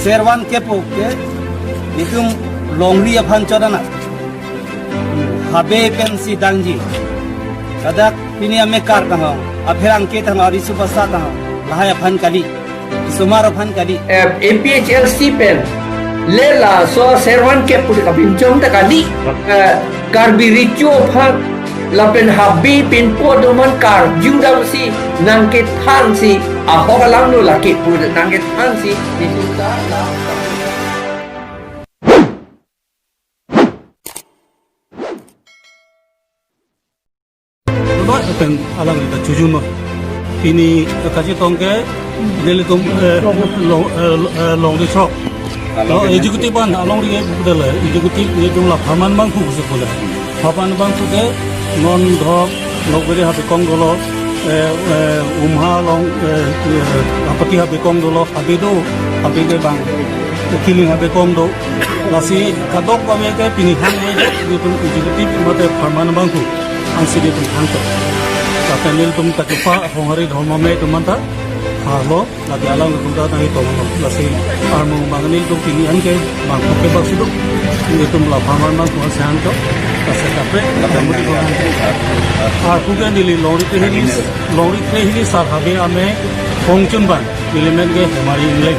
Serwan kepo ke nitum longri aphan chodana habe pensi danji kadak pini ame kar kaha apherang ke tang ari subasa kaha lahai aphan kali sumar aphan kali APHLC pen lela so serwan kepo ka bincong ta kali karbi ricu aphan lapen habi pin po doman kar judam si nangket han si ahogalang no laki pud nangket han si dijuta la Pen alang ita jujun ini kaji tongke deli tum long di trok lo executive an along ri budala executive ye jumla phaman bang khu sekolah phaman bang khu ke non dhok logere habe kong dolo umha long apati habe kong dolo habe ke bang killing habe kong do lasi kadok kame ke pinihan ye tum executive mate phaman bang khu ansidi tum hanto kapanil tum takipa hongari dharma me tumanta halo lagi alang tumta tangi tomo lasi armu manganil tum pini anke bang ke baksudu ini tum la phaman bang khu santo kase kape kamuti ko aku kan dili lori tehili sar habe ame pongchun ban element ke hamari inle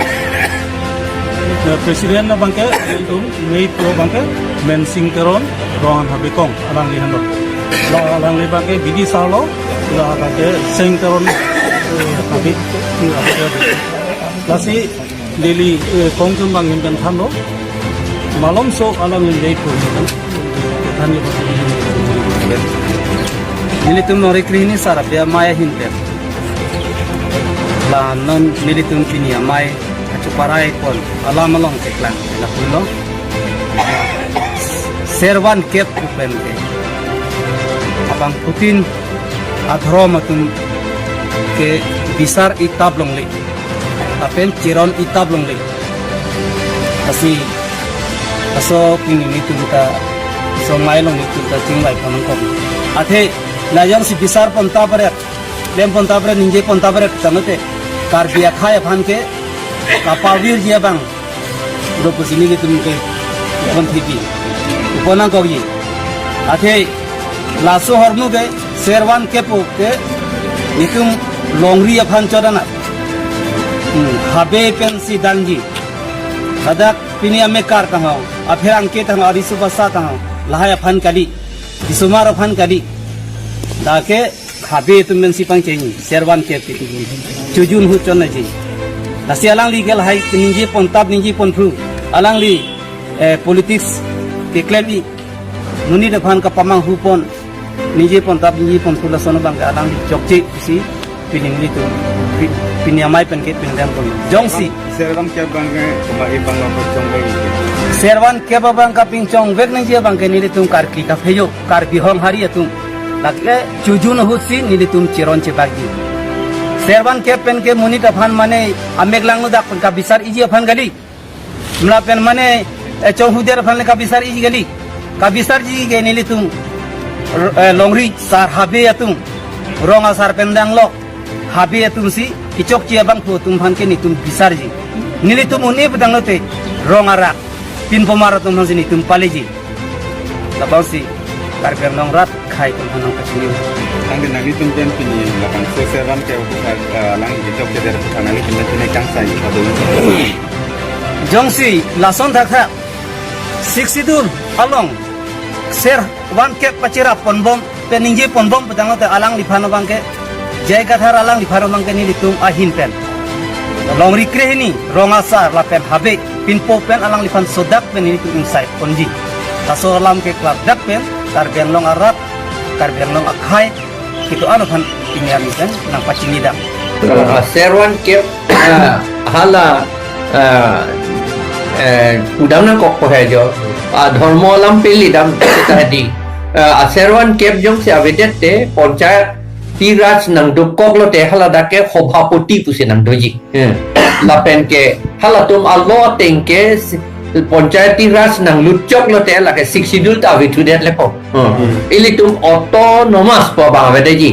presiden na bangke tum mei pro bangke mensing teron ron habe kong alang li hando alang li bangke bidi salo la bangke sing teron habe lasi dili pongchun bang imben thando malom so alang li mei pro nilitum nori klini sarapya maya hinte la non nilitum pinia mai achuparai kon alamalong teklan na puno serwan kep upente abang putin adhromatum ke bisar itablong le apen chiron itablong le asi aso kini nitum ta so mailong itu tinggal panangkom athe najang si bisar ponta pare lem ponta pare ninje ponta pare tanate kar biya khaya phan ke kapawir dia bang do pusini ke tumke kon thiki upona ko ye athe laso hormu ke serwan ke po ke nitum longri aphan chodana habe pensi danji kadak pini ame kar kaha apherang ke tang ari subasa kaha lahai aphan kali disumar aphan kali dake habe tumen sipang chengi serwan ke jujun hu chona ji nasi alang li gel hai ninji pontab ninji ponfru alang li politics ke klemi nuni de phan ka pamang hu pon ninji pontab ninji ponfru la sono bang alang li chokche si pining li tu pinyamai pen ke pindam kon jongsi serwan ke bang ma e bang ko chongwe serwan ke babang ka pingchong vek ninji bang ke ni tum kar ki ka pheyo kar bi hong hari tum lake jujun hu si ni tum chiron che bagi serwan ke pen ke muni ta phan mane ameglang nu dak ka bisar iji phan gali mla pen mane chauhuder phan ka bisar iji gali ka bisar ji ge ni tum longri sar habe atum ronga sar pendang lo habe atum si kichok chi abang thu tum phan ke ni tum bisar ji ni tum uni bedang note ronga rak pin pomara tum han ni tum pale ji labausi kar pernong rat khai tum hanang kachini angin nami tum jen pini lakang so serwan ke lang jok ke der anani pini kang sai ado jongsi lason thakha siksidul along ser wan ke pachira ponbom peninje ponbom pedangote alang lifano bangke jaiga thar alang lifano bangke ni litum ahin pen longri krehini rongasar la pen habe pinpo pen alang lifan sodak pen ni tum inside ponji taso alam ke klab dak pen kar benglong arat kar benglong akhai kitu anu kan ini kan nang pacini dak serwan ke hala udam nang kok hejo dharma lam peli dam tadi serwan kep jong se avedete panchayat tiraj nang dukok lo te hala dake khobapoti puse nang doji lapen ke hala tum allo tengke panchayat tiraj nang luchok lo te la ke siksidul ta vitu det lepo ili tum autonomous po bang vedeji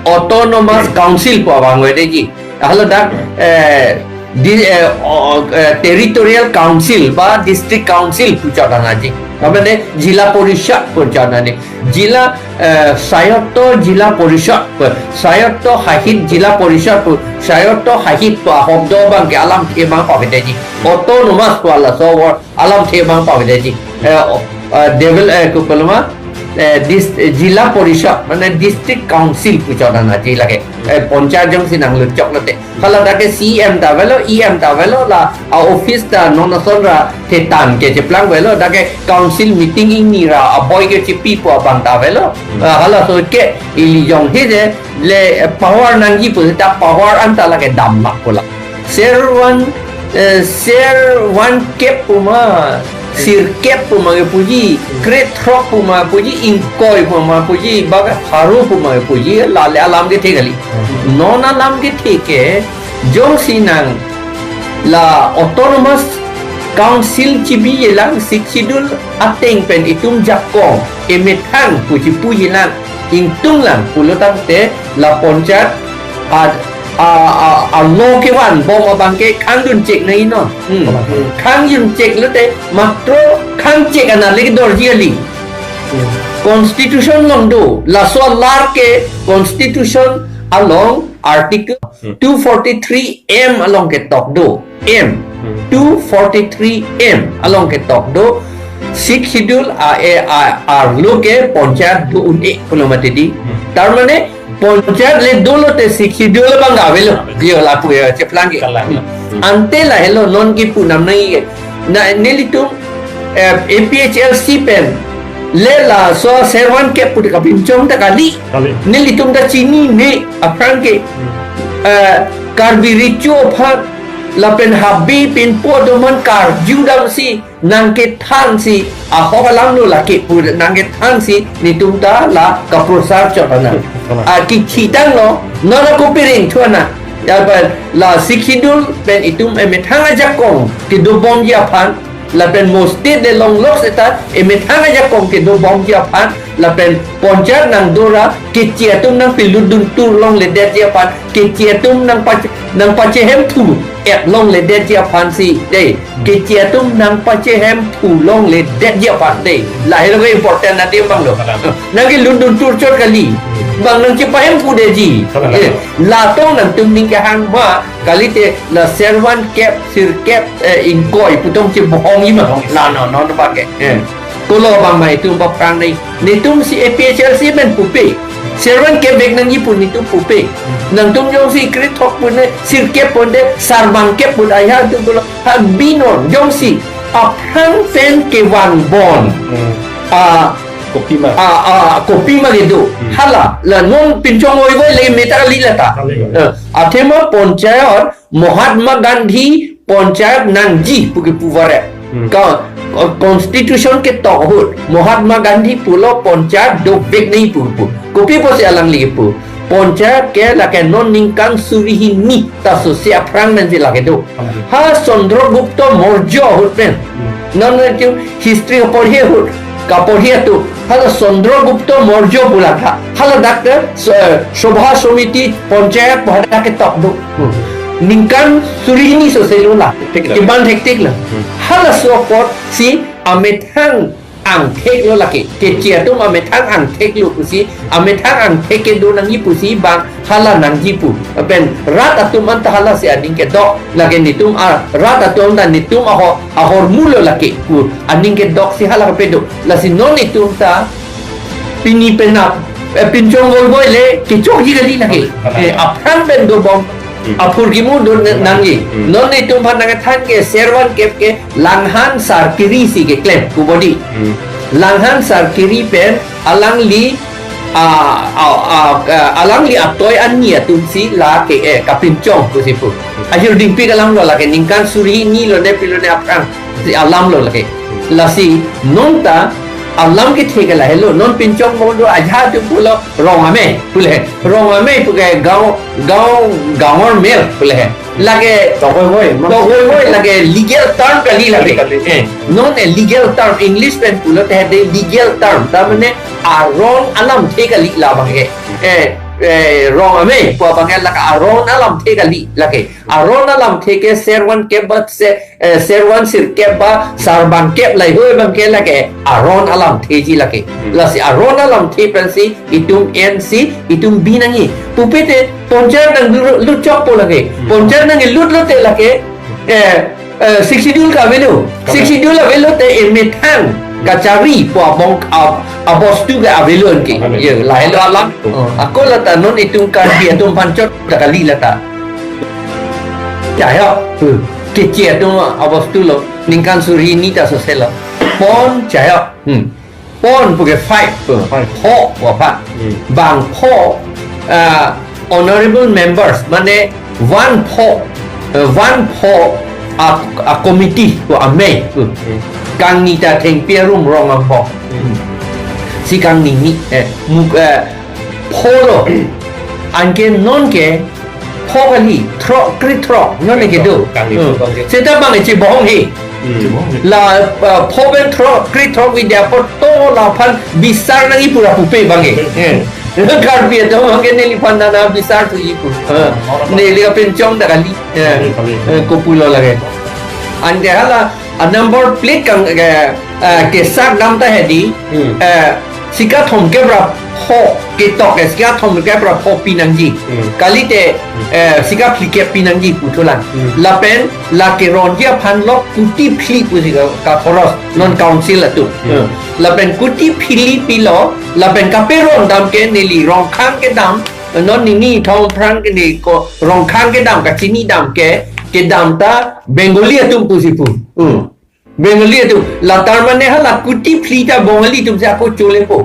autonomous council po bang vedeji hala dak territorial council বা district council পুচানাজি মানে জিলা পরিষদ পুচানানি জিলা স্বায়ত্ত জিলা পরিষদ স্বায়ত্ত শাসিত জিলা পরিষদ স্বায়ত্ত শাসিত শব্দ বা আলাম থেবাং পাবিদেজি অটোনোমাস পালা সব আলাম থেবাং পাবিদেজি ডেভেল কুপলমা জিলা পরিষদ মানে ডিস্ট্রিক্ট কাউন্সিল পুচানা জি লাগে পঞ্চায়েত জং সিনাং লুচকলতে খালা তাকে সিএম দাবেলো ইএম দাবেলো লা অফিস দা ননসনরা তে তান কে যে প্লাং বেলো তাকে কাউন্সিল মিটিং ইনিরা বয় কে চিপি পো বাং দাবেলো হালা তো কে ইলি জং হে যে le power nangi pu ta power anta lage damma kola ser one kep puma sir kep puma puji great throck puma puji inkoi puma puji baga haru puma puji la le alam ke thegali non alam ke theke jong sinang la autonomous council chibi yelang siksidul ateng pen itum jakong emetang puji puji lang ingtung lang pulutang te la poncat lo ke wan bom abang ke khang dun cek nei no khang yun cek lute matro khang cek ana lagi dor jiali constitution long do la so lar ke constitution along article 243 m along ke tok do m 243 m along ke tok do Six schedule are loke ponchayat do unde kolomate di tar mane ponchayat le dolote six schedule bang avelo dio la pu cheplange ante la hello non ki punam nai na nelitu APHLC pen le la so servan ke put ka pinchong ta kali nelitum da chini ne aprange karbiricho phat la pen habi pin po do man kar judam si nang ke thang si a hokalam no la ke pur nang ke thang si ni tumta la ka prosar chotana a ki chitang no ko piring thona ya ba la sikhidul pen itum e thang aja kong ki do bom ya phan la pen moste de long lok seta e thang aja kong ki do bom ya phan la pen ponchar nang dora ki chetum nang piludun tur long le de ya phan ki chetum nang pache hem thu et long le de ya phan si de ki chetum nang pache hem thu long le de ya phan de la helo important na de bang lo nang ki lundun tur chot kali bang nang chi pahem pu de ji la tong nang tum ning ka hang ma kali te la servan kep sir kep in koi putong chi bohong yi ma la no ba ke Kulo bang mai tum bap prang nei ni tum si APHLC men pupe servan ke bek nang ipun ni tum pupe nang tum jong si krit thok pun ne sir ke pun de sarbang ke pun ayah tu kulo ha binon jong si aphang pen ke wan bon kopi ma gitu hala la non pinchong oi goi le meta li la ta athema ponchayat Mahatma Gandhi ponchayat nangji puki puvare ka constitution ke tohut Mahatma Gandhi pulo ponchayat do bek nei pu kopi pose alang li pu ponchayat ke la ke non ningkang surihi ni ta sosia prang men ji la ke do ha Chandragupta Maurya hut pen non tu history porhe hut ka porhe tu hala Chandragupta Maurya pula tha hala doctor Shobha Samiti ponchayat bhada ke tok do ningkan surihini soselula iban hektik la hala sopot si amethang ang thek lo laki ke chia tum amethang ang thek lu pusi amethang ang thek ke do nang pusi bang hala nang jipu ben rat atum anta hala si aning ke dok lagi nitum rat atum dan nitum ahor mulo laki pu aning ke dok si hala ke do la si non nitum ta pini penap pinchong goi le ke chok ji gali lagi aphan ben do bom apur gimu don nangi non itu panang than ke servan kep ke langhan sar kiri si ke klem ku body langhan sar kiri pen alang li atoy ania tum si la ke kapin chong ku si pu ajur dingpi kalang lo la ke ningkan suri ni lo ne pilo ne apang si alam lo la ke la si nonta alam ke thegala hello non pinchong mo do ajha tu pulo rongame pule rongame puge gaon mel pule lage togoi lage legal term kali lage non a legal term english pen pulo te de legal term ta mane a wrong alam thegali la bange rong ame po bangal la aron alam the gali lake aron alam the ke serwan ke ba serwan sir ke ba sarban ke lai hoi bang ke lake aron alam the ji lake la si aron alam the pensi itum nc itum binangi pupete ponjar nang lut chok po lake ponjar nang lut lote lake 60 ka velo 60 la velo te emetan kacari po abong abos tu ga avelon ke ye lai lo alam ako la ta non itung kan dia tum pancot kali la ta ya ya ke che tu abos tu lo ningkan suri ni ta so sela pon cha ya pon pu ke fight po wa pa bang po honorable members mane one po a committee ko ame kang ni ta theng pia rum rong am po si kang ni ni polo anke non ke pogali tro kri tro non ke do se ta bang che bong he la poben tro kri tro with their photo la phan bisar na i pura pupe bange kar pia to mangi ne li phan na bisar tu i pu ne li ka pen chong da kali ko pulo lage ande hala a number plate kang ke sak nam ta he di sika thom ke bra ho ke tok ke sika thom ke bra ho pinangji kali te sika plike pinangji putulan la pen la ke ronja phan lok kuti phli pu sika ka foros non council atu la pen kuti phili pilo la pen ka pe ron dam ke neli rong khang ke dam non ni thong phrang ke ni ko rong khang ke dam ka chini dam ke dam ta bengali atum pusipu bengali tu latar mane hala kuti phlita bongali tum sa ko chole po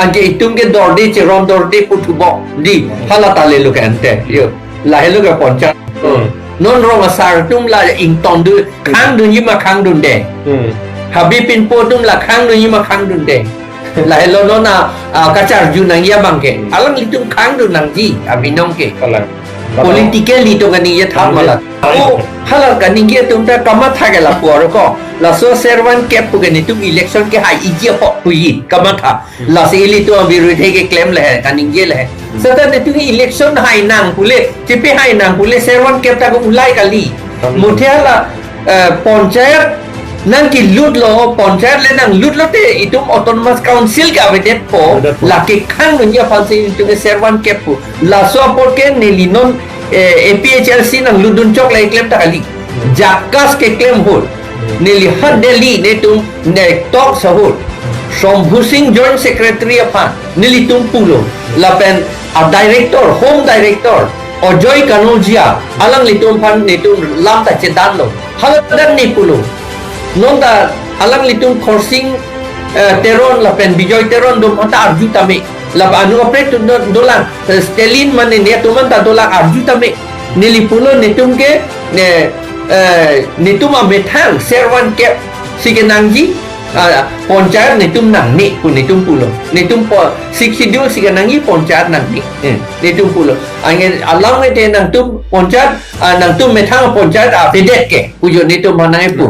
anje itum ke dorde che rom dorde putu bo di hala tale lo kan te yo la helo ke poncha non rong asar tum la ing ton du khang du yima khang dun de habipin po tum la khang du yima khang dun de la helo no na kachar ju nang ya bang ke alang litum khang du nang ji abinong ke politically to gani ye thak mala o hala gani ge tum ta kama thage la por ko la so servan ke pu gani tum election ke hai iji po hui kama tha la se ili to virodhi ke claim le hai gani ge le sata ne tu election hai nang pule chipe hai nang pule servan ke ta ko ulai kali muthe la panchayat nang ki lut lo panchayat le nang lut lo te itum autonomous council ka vedet po la ke khang nunya falsi tu ke servan ke pu la so por ke nelinon APHLC nang ludun chok la claim ta kali jakas ke claim hol neli had delhi ne tum ne tok sahol Shambhu Singh joint secretary apa neli tum pulo la pen a director home director Ojoy Kanojia alang litum pan ne tum lam ta chedan lo haladan ni pulo nonda alang litum khorsing teron la pen bijoy teron dum ata arju tame la anu operate dolang stelin mane ne tuman ta dolang arju tame nilipulo netum ke netum amethang serwan ke sigenangji ponchayat netum nang ni ku netum pulo netum po siksidul sigenangi ponchayat nang ni netum pulo ange alang te nang tum ponchayat nang tum methang ponchayat apedet ke pujo netum manai pu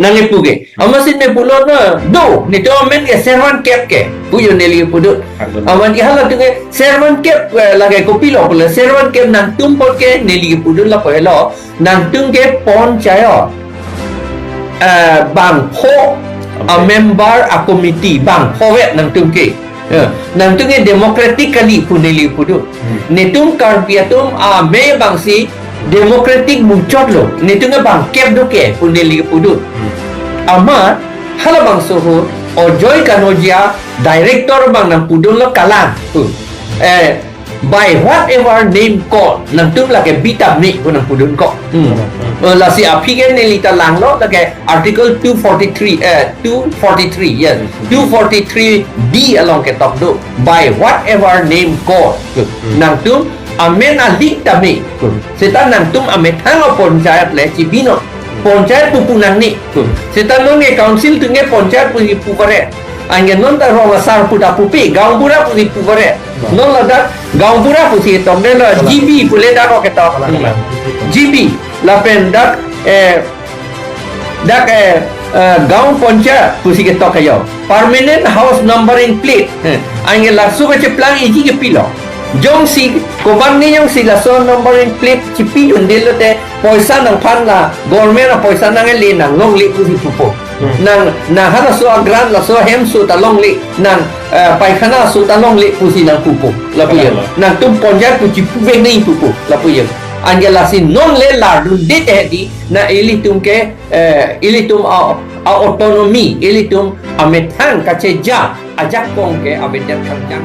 nang pu ke amasin me pulo no do netum men ke serwan kep ke pujo neli pudo aman ihala tu ke serwan kep lage ko pilo pulo serwan kep nang tum por ke neli pudo la pelo nang tum ke ponchayat bang pho a member a committee bang powet nang tungke nang tunge democratically puneli pudu netum karpiatum a me bangsi democratic muchot lo netunga bang kep doke puneli pudu ama hala bang soho Ojoy Kanojia director bang nang pudun lo kalang by whatever name call nang tum la ke bitam ni nang pudun ko la si aphigen ne lita lang lo la ke article 243 yes 243 b along ke top do by whatever name call nang tum amen a lita ni seta nang tum amet hang ponchayat le chibino ponchayat pupunang ni seta no nge council tu nge ponchayat pu pupare angge non ta ro sar puda pupi gaung pura pu pupare non la da gaung pura pu si tom de la gb pule da ro ke to gb la pen dak gaung ponchayat pu si ke to kayo permanent house numbering plate angge la su ke plang iji ke pilo jong si koban ni jong si lason number in plate chipi undil lo te poisa nang phan la government na poisa nang li nang long li ku si pupo nang na hana so agran la so hem su ta long li nang paikhana su ta long li ku si nang pupo la pu yang nang tum ponja ku chipu ve nei pupo la pu yang angela si non le la du de te di na ilitum ke ilitum autonomy ilitum ametang ka che ja ajak kong ke abedat kang